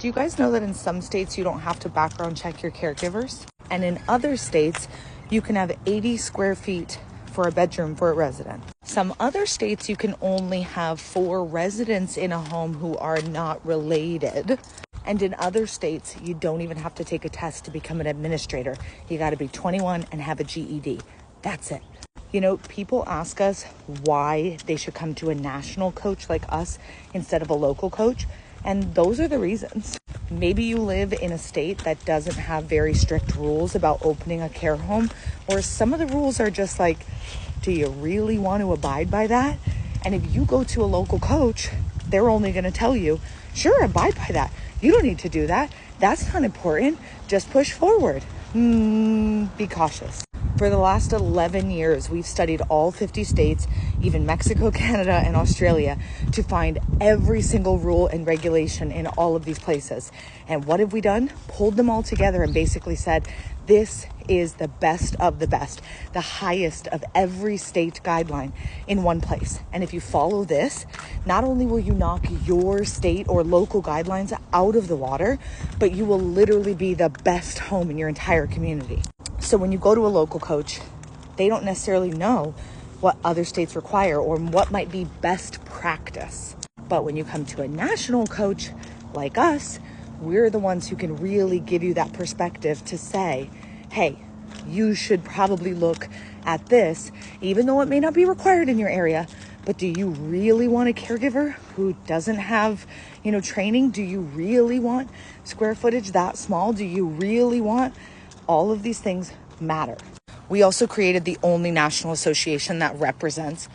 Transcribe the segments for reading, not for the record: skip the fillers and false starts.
Do you guys know that in some states you don't have to background check your caregivers? And in other states, you can have 80 square feet for a bedroom for a resident. Some other states you can only have 4 residents in a home who are not related. And in other states, you don't even have to take a test to become an administrator. You got to be 21 and have a GED. That's it. You know, people ask us why they should come to a national coach like us instead of a local coach. And those are the reasons. Maybe you live in a state that doesn't have very strict rules about opening a care home, or some of the rules are just like, do you really want to abide by that? And if you go to a local coach, they're only going to tell you, sure, abide by that. You don't need to do that. That's not important. Just push forward. Be cautious. For the last 11 years, we've studied all 50 states, even Mexico, Canada, and Australia, to find every single rule and regulation in all of these places. And what have we done? Pulled them all together and basically said, this is the best of the best, the highest of every state guideline in one place. And if you follow this, not only will you knock your state or local guidelines out of the water, but you will literally be the best home in your entire community. So when you go to a local coach, they don't necessarily know what other states require or what might be best practice. But when you come to a national coach like us, we're the ones who can really give you that perspective to say, hey, you should probably look at this, even though it may not be required in your area. But do you really want a caregiver who doesn't have, training? Do you really want square footage that small? Do you really want all of these things matter? We also created the only national association that represents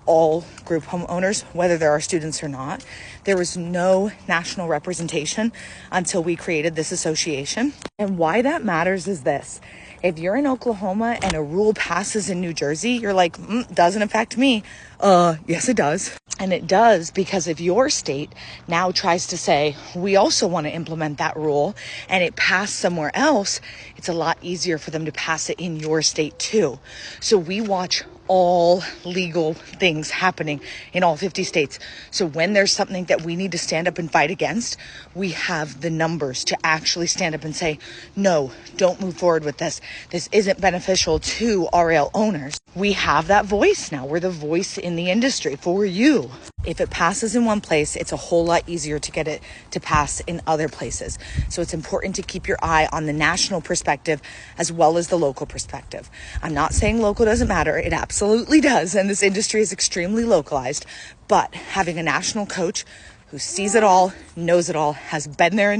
all group homeowners, whether there are students or not. There was no national representation until we created this association. And why that matters is this. If you're in Oklahoma and a rule passes in New Jersey, you're like, doesn't affect me. Yes, it does. And it does, because if your state now tries to say, we also want to implement that rule, and it passed somewhere else, it's a lot easier for them to pass it in your state too. So we watch all legal things happening in all 50 states. So when there's something that we need to stand up and fight against, we have the numbers to actually stand up and say, no, don't move forward with this. This isn't beneficial to RL owners. We have that voice now. We're the voice in the industry for you. If it passes in one place, it's a whole lot easier to get it to pass in other places. So it's important to keep your eye on the national perspective as well as the local perspective. I'm not saying local doesn't matter. It absolutely does. And this industry is extremely localized. But having a national coach who sees it all, knows it all, has been there and